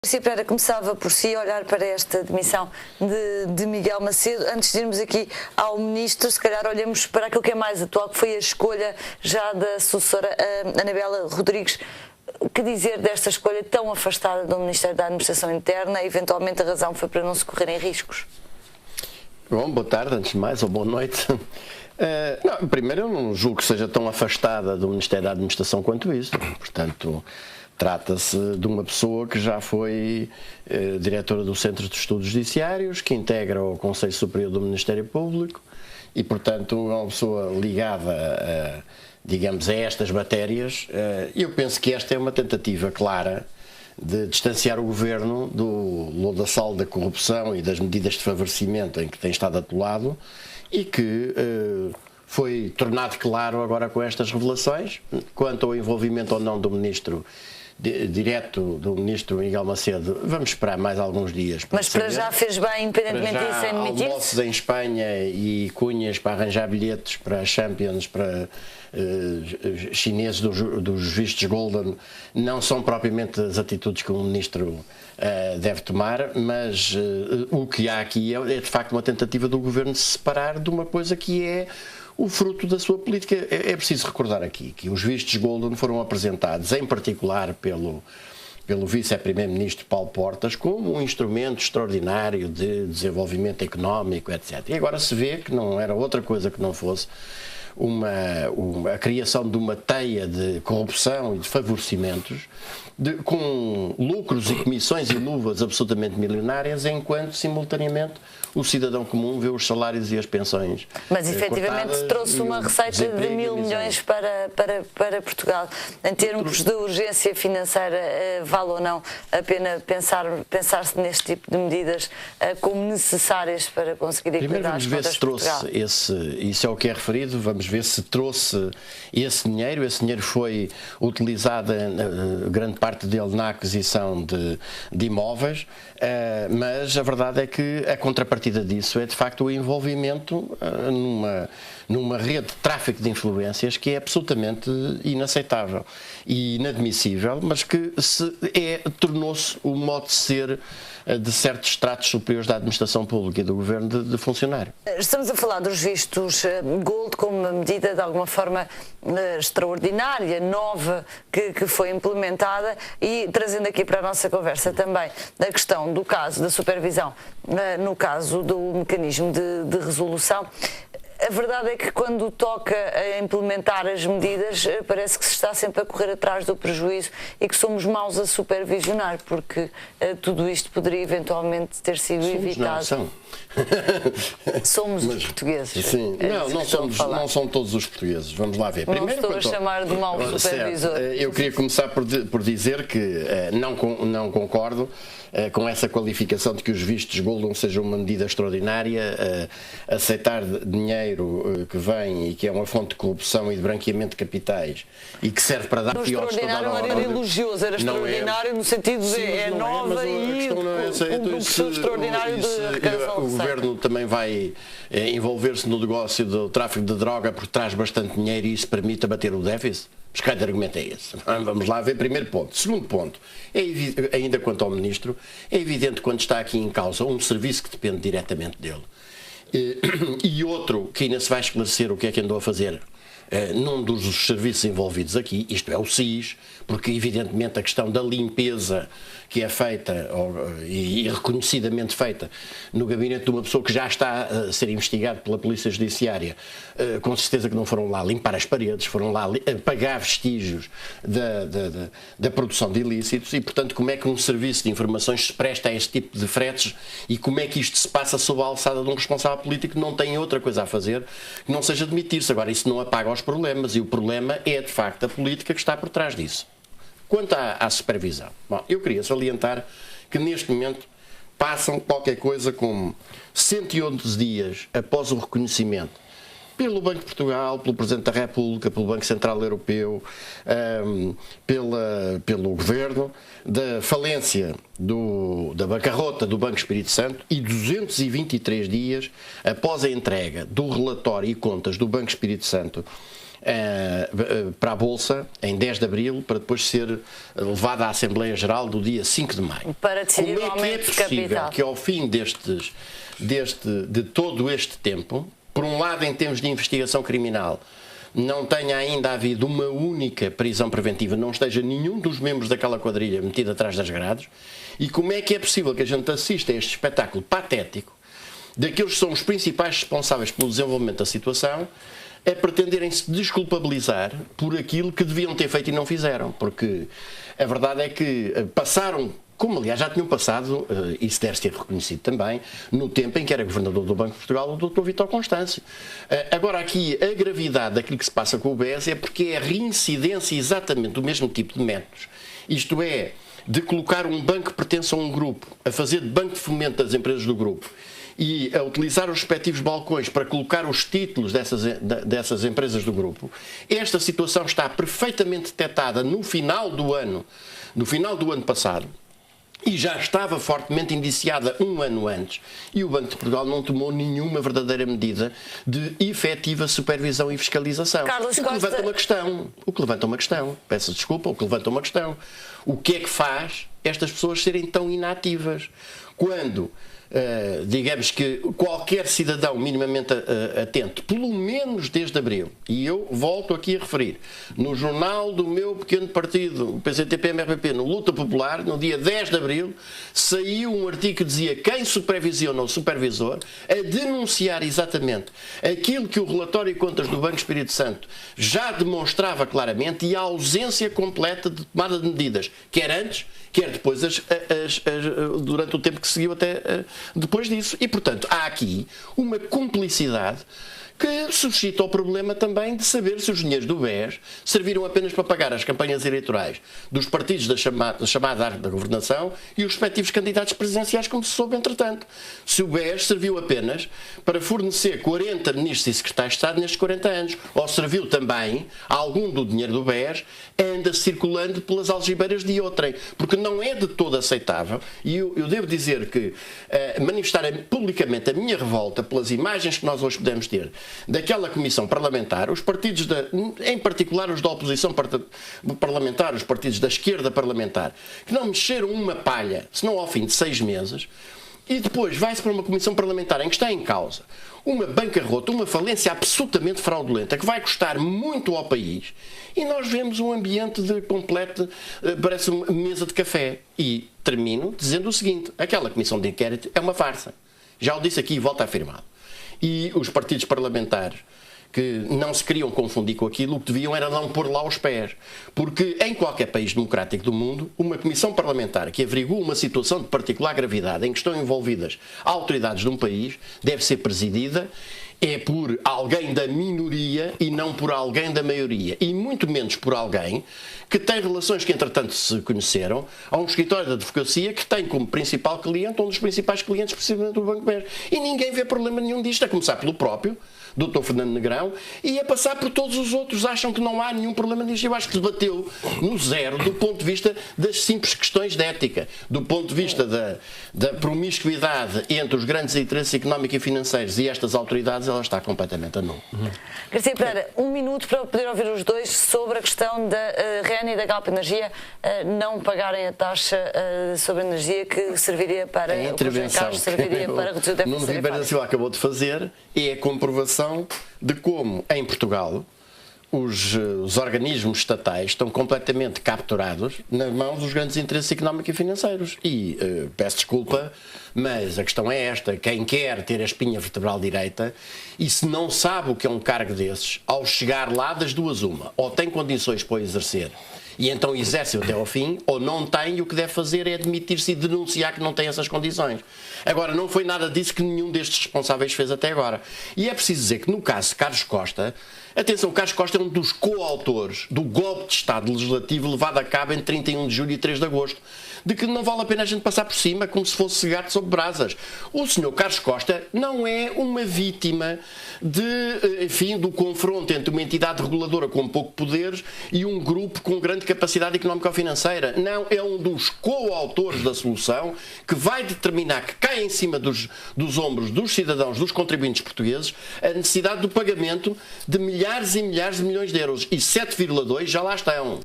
Garcia Pereira, começava por si a olhar para esta demissão de Miguel Macedo. Antes de irmos aqui ao Ministro, se calhar olhamos para aquilo que é mais atual, que foi a escolha já da sucessora Anabela Rodrigues. O que dizer desta escolha tão afastada do Ministério da Administração Interna? Eventualmente a razão foi para não se correrem riscos? Bom, boa tarde, antes de mais, ou boa noite. Não, primeiro, eu não julgo que seja tão afastada do Ministério da Administração quanto isso. Portanto, trata-se de uma pessoa que já foi diretora do Centro de Estudos Judiciários, que integra o Conselho Superior do Ministério Público e, portanto, é uma pessoa ligada, digamos, a estas matérias. Eu penso que esta é uma tentativa clara de distanciar o Governo do lodaçal da corrupção e das medidas de favorecimento em que tem estado atolado e que foi tornado claro agora com estas revelações. Quanto ao envolvimento ou não do Ministro direto do Ministro Miguel Macedo, vamos esperar mais alguns dias para Mas para saber. Já fez bem, independentemente disso, sem demitir-se? Almoços em Espanha e cunhas para arranjar bilhetes para Champions, para chineses dos vistos Golden, não são propriamente as atitudes que um Ministro deve tomar, mas o que há aqui é de facto uma tentativa do Governo de se separar de uma coisa que é o fruto da sua política. É preciso recordar aqui que os vistos Golden foram apresentados, em particular pelo vice-primeiro-ministro Paulo Portas, como um instrumento extraordinário de desenvolvimento económico, etc. E agora se vê que não era outra coisa que não fosse a criação de uma teia de corrupção e de favorecimentos, com lucros e comissões e luvas absolutamente milionárias, enquanto simultaneamente o cidadão comum vê os salários e as pensões. Mas efetivamente trouxe uma receita de 1.000 milhões para Portugal. Em termos de urgência financeira, vale ou não a pena pensar-se neste tipo de medidas como necessárias para conseguir equilibrar as contas de Portugal? Primeiro vamos ver se trouxe, isso é o que é referido, vamos ver se trouxe esse dinheiro foi utilizado, grande parte dele, na aquisição de imóveis, mas a verdade é que a contrapartida disso é de facto o envolvimento numa rede de tráfico de influências que é absolutamente inaceitável e inadmissível, mas que tornou-se o modo de ser de certos estratos superiores da administração pública e do governo de funcionário. Estamos a falar dos vistos Gold como uma medida de alguma forma extraordinária, nova, que foi implementada, e trazendo aqui para a nossa conversa também a questão do caso da supervisão, no caso do mecanismo de resolução. A verdade é que quando toca a implementar as medidas, parece que se está sempre a correr atrás do prejuízo e que somos maus a supervisionar, porque tudo isto poderia eventualmente ter sido evitado. Somos os portugueses. Sim. Não são todos os portugueses. Vamos lá ver. Não estou a chamar de mau supervisor. Eu queria começar por dizer que não concordo com essa qualificação de que os vistos Golden sejam uma medida extraordinária. Aceitar dinheiro que vem e que é uma fonte de corrupção e de branqueamento de capitais e que serve para dar fiotes toda a hora. Extraordinário não era elogioso, era extraordinário no sentido de é nova e um professor extraordinário de arrecadação. O Governo também vai envolver-se no negócio do tráfico de droga porque traz bastante dinheiro e isso permite abater o déficit? Mas que argumento é esse? Vamos lá ver, primeiro ponto. Segundo ponto, ainda quanto ao Ministro, é evidente quando está aqui em causa um serviço que depende diretamente dele e outro que ainda se vai esclarecer o que é que andou a fazer num dos serviços envolvidos aqui, isto é o SIS, porque evidentemente a questão da limpeza que é feita e reconhecidamente feita no gabinete de uma pessoa que já está a ser investigado pela Polícia Judiciária, com certeza que não foram lá limpar as paredes, foram lá apagar vestígios da produção de ilícitos e, portanto, como é que um serviço de informações se presta a este tipo de fretes e como é que isto se passa sob a alçada de um responsável político que não tem outra coisa a fazer que não seja demitir-se. Agora, isso não apaga os problemas e o problema é, de facto, a política que está por trás disso. Quanto à supervisão, bom, eu queria salientar que neste momento passam qualquer coisa como 111 dias após o reconhecimento pelo Banco de Portugal, pelo Presidente da República, pelo Banco Central Europeu, pelo Governo, da falência da bancarrota do Banco Espírito Santo e 223 dias após a entrega do relatório e contas do Banco Espírito Santo para a Bolsa em 10 de Abril, para depois ser levada à Assembleia Geral do dia 5 de Maio. Para decidir o Como é que é aumento de possível capital? que ao fim de todo este tempo, por um lado em termos de investigação criminal, não tenha ainda havido uma única prisão preventiva, não esteja nenhum dos membros daquela quadrilha metido atrás das grades, e como é que é possível que a gente assista a este espetáculo patético daqueles que são os principais responsáveis pelo desenvolvimento da situação, a pretenderem-se desculpabilizar por aquilo que deviam ter feito e não fizeram, porque a verdade é que passaram, como aliás já tinham passado, isso deve ser reconhecido também, no tempo em que era governador do Banco de Portugal o Dr. Vítor Constâncio. Agora aqui, a gravidade daquilo que se passa com o BES é porque é a reincidência exatamente do mesmo tipo de métodos. Isto é, de colocar um banco que pertence a um grupo, a fazer de banco de fomento das empresas do grupo, e a utilizar os respectivos balcões para colocar os títulos dessas empresas do grupo. Esta situação está perfeitamente detectada no final do ano passado, e já estava fortemente indiciada um ano antes, e o Banco de Portugal não tomou nenhuma verdadeira medida de efetiva supervisão e fiscalização. Carlos O que Costa... levanta uma questão, peço desculpa, o que levanta uma questão. O que é que faz estas pessoas serem tão inativas? Quando digamos que qualquer cidadão minimamente atento, pelo menos desde abril, e eu volto aqui a referir, no jornal do meu pequeno partido, o PCTP-MRPP, no Luta Popular, no dia 10 de abril, saiu um artigo que dizia quem supervisiona o supervisor a denunciar exatamente aquilo que o relatório de contas do Banco Espírito Santo já demonstrava claramente, e a ausência completa de tomada de medidas, quer antes, quer depois, durante o tempo que seguiu até depois disso. E, portanto, há aqui uma cumplicidade que suscita o problema também de saber se os dinheiros do BES serviram apenas para pagar as campanhas eleitorais dos partidos da chamada arte da governação e os respectivos candidatos presidenciais, como se soube entretanto. Se o BES serviu apenas para fornecer 40 ministros e secretários de Estado nestes 40 anos, ou serviu também algum do dinheiro do BES anda circulando pelas algibeiras de outrem, porque não é de todo aceitável, e eu devo dizer que manifestar publicamente a minha revolta pelas imagens que nós hoje podemos ter daquela comissão parlamentar, os partidos, em particular os da oposição parlamentar, os partidos da esquerda parlamentar, que não mexeram uma palha, senão ao fim de 6 meses, e depois vai-se para uma comissão parlamentar em que está em causa uma bancarrota, uma falência absolutamente fraudulenta, que vai custar muito ao país, e nós vemos um ambiente de completo, parece uma mesa de café. E termino dizendo o seguinte: aquela comissão de inquérito é uma farsa. Já o disse aqui e volto a afirmá-lo. E os partidos parlamentares que não se queriam confundir com aquilo, o que deviam era não pôr lá os pés. Porque em qualquer país democrático do mundo, uma comissão parlamentar que averigua uma situação de particular gravidade em que estão envolvidas autoridades de um país deve ser presidida por alguém da minoria e não por alguém da maioria. E muito menos por alguém que tem relações que entretanto se conheceram a um escritório de advocacia que tem como principal cliente um dos principais clientes precisamente do Banco BES. E ninguém vê problema nenhum disto, a começar pelo próprio Dr. Fernando Negrão e a passar por todos os outros. Acham que não há nenhum problema nisto. Eu acho que debateu no zero do ponto de vista das simples questões de ética, do ponto de vista da promiscuidade entre os grandes interesses económicos e financeiros e estas autoridades, ela está completamente a nulo. Garcia Pereira, um minuto para poder ouvir os dois sobre a questão da REN e da Galp Energia não pagarem a taxa sobre energia que serviria para a intervenção serviria para reduzir o déficit. Nuno Ribeiro da Silva acabou de fazer é a comprovação de como em Portugal os organismos estatais estão completamente capturados nas mãos dos grandes interesses económicos e financeiros. E peço desculpa, mas a questão é esta: quem quer ter a espinha vertebral direita e se não sabe o que é um cargo desses, ao chegar lá, das duas uma, ou tem condições para o exercer e então exerce até ao fim, ou não tem, e o que deve fazer é admitir-se e denunciar que não tem essas condições. Agora, não foi nada disso que nenhum destes responsáveis fez até agora. E é preciso dizer que no caso de Carlos Costa, atenção, Carlos Costa é um dos coautores do golpe de Estado legislativo levado a cabo entre 31 de julho e 3 de agosto, de que não vale a pena a gente passar por cima como se fosse gato sobre brasas. O senhor Carlos Costa não é uma vítima do confronto entre uma entidade reguladora com pouco poderes e um grupo com grande capacidade económico-financeira. Não, é um dos coautores da solução que vai determinar que cai em cima dos ombros dos cidadãos, dos contribuintes portugueses, a necessidade do pagamento de milhares milhares e milhares de milhões de euros. E 7,2 já lá estão.